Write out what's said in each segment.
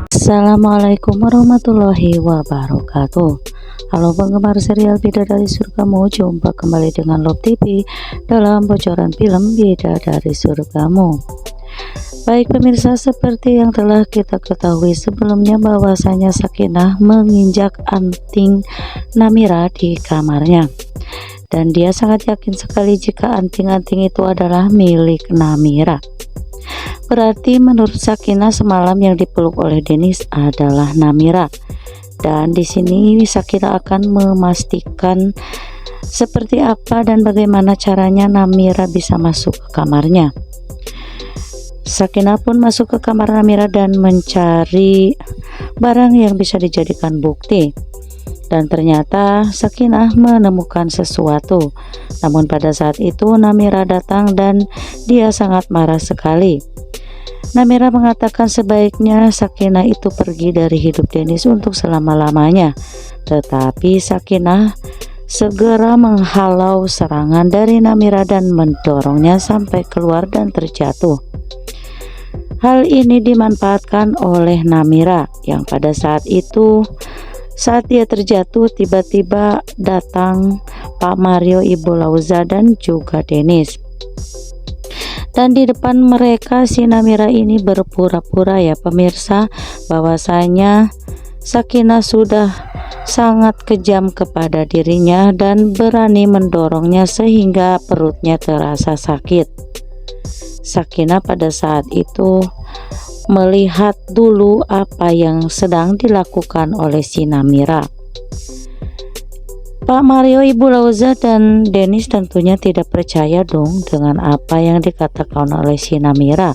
Assalamualaikum warahmatullahi wabarakatuh. Halo penggemar serial Bidadari Surgamu, jumpa kembali dengan Love TV dalam bocoran film Bidadari Surgamu. Baik pemirsa, seperti yang telah kita ketahui sebelumnya bahwasanya Sakinah menginjak anting Namira di kamarnya, dan dia sangat yakin sekali jika anting-anting itu adalah milik Namira. Berarti menurut Sakinah semalam yang dipeluk oleh Dennis adalah Namira. Dan di sini Sakinah akan memastikan seperti apa dan bagaimana caranya Namira bisa masuk ke kamarnya. Sakinah pun masuk ke kamar Namira dan mencari barang yang bisa dijadikan bukti. Dan ternyata Sakinah menemukan sesuatu. Namun pada saat itu Namira datang dan dia sangat marah sekali. Namira mengatakan sebaiknya Sakinah itu pergi dari hidup Dennis untuk selama-lamanya. Tetapi Sakinah segera menghalau serangan dari Namira dan mendorongnya sampai keluar dan terjatuh. Hal ini dimanfaatkan oleh Namira yang pada saat itu, saat dia terjatuh, tiba-tiba datang Pak Mario, Ibu Lauza dan juga Dennis. Dan di depan mereka si Namira ini berpura-pura ya pemirsa, bahwasanya Sakinah sudah sangat kejam kepada dirinya dan berani mendorongnya sehingga perutnya terasa sakit. Sakinah pada saat itu melihat dulu apa yang sedang dilakukan oleh si Namira. Pak Mario, Ibu Lauza dan Dennis tentunya tidak percaya dong dengan apa yang dikatakan oleh si Namira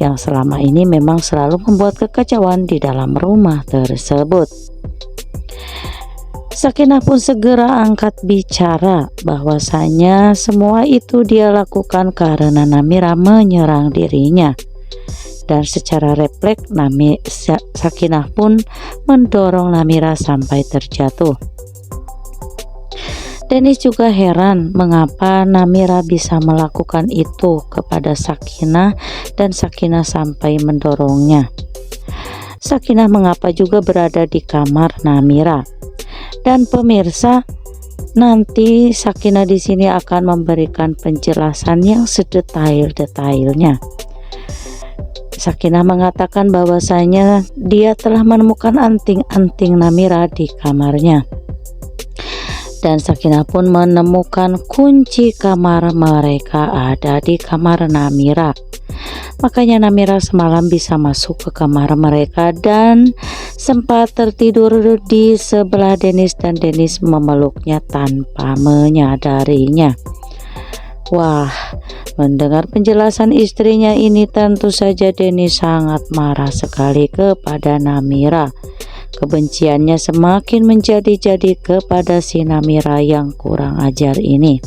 yang selama ini memang selalu membuat kekacauan di dalam rumah tersebut. Sakinah pun segera angkat bicara bahwasanya semua itu dia lakukan karena Namira menyerang dirinya. Dan secara refleks Sakinah pun mendorong Namira sampai terjatuh. Dennis juga heran mengapa Namira bisa melakukan itu kepada Sakinah dan Sakinah sampai mendorongnya. Sakinah mengapa juga berada di kamar Namira. Dan pemirsa, nanti Sakinah di sini akan memberikan penjelasan yang sedetail-detailnya. Sakinah mengatakan bahwasanya dia telah menemukan anting-anting Namira di kamarnya. Dan Sakinah pun menemukan kunci kamar mereka ada di kamar Namira. Makanya Namira semalam bisa masuk ke kamar mereka dan sempat tertidur di sebelah Dennis dan Dennis memeluknya tanpa menyadarinya. Wah, mendengar penjelasan istrinya ini tentu saja Dennis sangat marah sekali kepada Namira. Kebenciannya semakin menjadi-jadi kepada si Namira yang kurang ajar ini.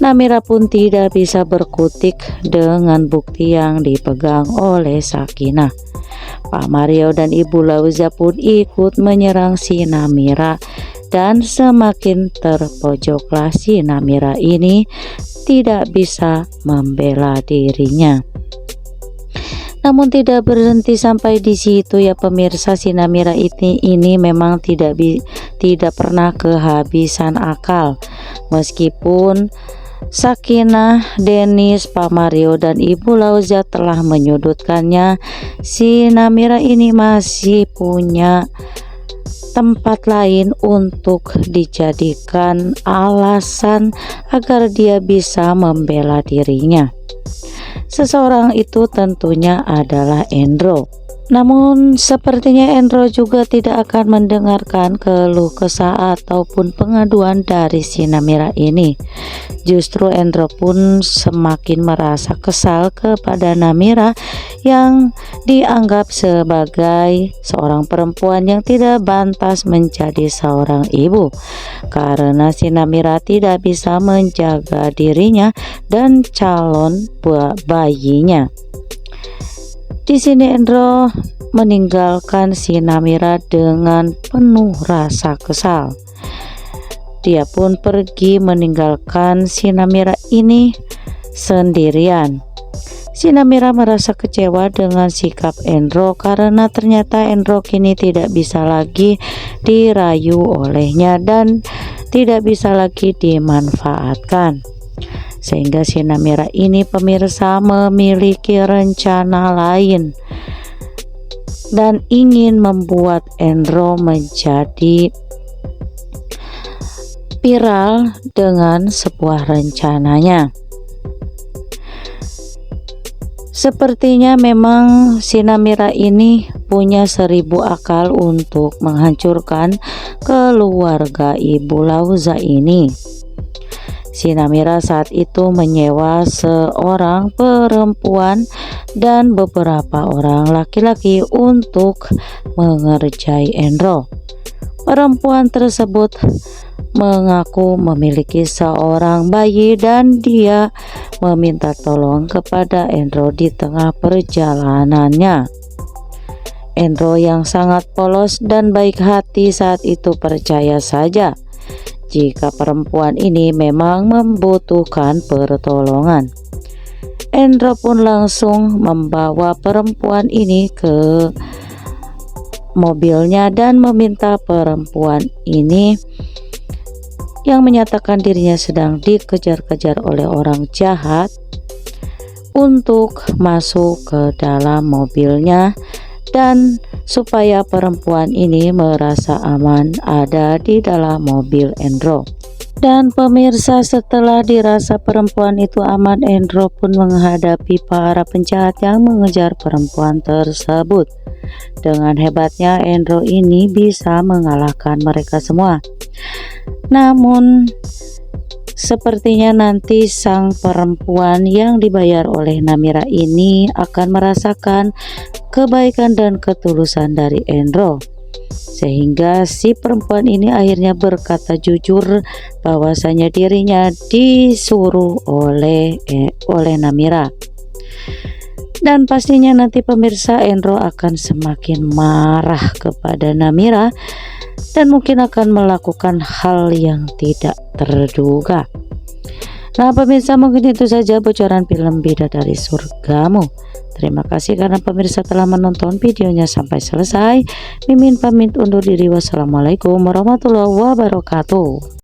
Namira pun tidak bisa berkutik dengan bukti yang dipegang oleh Sakinah. Pak Mario dan Ibu Lauza pun ikut menyerang si Namira dan semakin terpojoklah si Namira ini tidak bisa membela dirinya. Namun tidak berhenti sampai di situ ya pemirsa, si Namira ini memang tidak pernah kehabisan akal. Meskipun Sakinah, Dennis, Pak Mario dan Ibu Lauza telah menyudutkannya, si Namira ini masih punya tempat lain untuk dijadikan alasan agar dia bisa membela dirinya. Seseorang itu tentunya adalah Endro. Namun sepertinya Endro juga tidak akan mendengarkan keluh kesah ataupun pengaduan dari si Namira ini. Justru Endro pun semakin merasa kesal kepada Namira yang dianggap sebagai seorang perempuan yang tidak pantas menjadi seorang ibu, karena si Namira tidak bisa menjaga dirinya dan calon bayinya. Di sini Endro meninggalkan si Namira dengan penuh rasa kesal. Dia pun pergi meninggalkan si Namira ini sendirian. Si Namira merasa kecewa dengan sikap Endro karena ternyata Endro kini tidak bisa lagi dirayu olehnya dan tidak bisa lagi dimanfaatkan. Sehingga si Namira ini pemirsa memiliki rencana lain dan ingin membuat Endro menjadi viral dengan sebuah rencananya. Sepertinya memang si Namira ini punya 1000 akal untuk menghancurkan keluarga Ibu Lauza ini. Si Namira saat itu menyewa seorang perempuan dan beberapa orang laki-laki untuk mengerjai Endro. Perempuan tersebut mengaku memiliki seorang bayi dan dia meminta tolong kepada Endro di tengah perjalanannya. Endro yang sangat polos dan baik hati saat itu percaya saja jika perempuan ini memang membutuhkan pertolongan. Endro pun langsung membawa perempuan ini ke mobilnya dan meminta perempuan ini yang menyatakan dirinya sedang dikejar-kejar oleh orang jahat untuk masuk ke dalam mobilnya dan supaya perempuan ini merasa aman ada di dalam mobil Endro. Dan pemirsa, setelah dirasa perempuan itu aman, Endro pun menghadapi para penjahat yang mengejar perempuan tersebut. Dengan hebatnya Endro ini bisa mengalahkan mereka semua. Namun sepertinya nanti sang perempuan yang dibayar oleh Namira ini akan merasakan kebaikan dan ketulusan dari Endro, sehingga si perempuan ini akhirnya berkata jujur bahwasanya dirinya disuruh oleh Namira. Dan pastinya nanti pemirsa, Endro akan semakin marah kepada Namira dan mungkin akan melakukan hal yang tidak terduga. Nah pemirsa, mungkin itu saja bocoran film Bidadari Surgamu. Terima kasih karena pemirsa telah menonton videonya sampai selesai. Mimin pamit undur diri. Wassalamualaikum warahmatullahi wabarakatuh.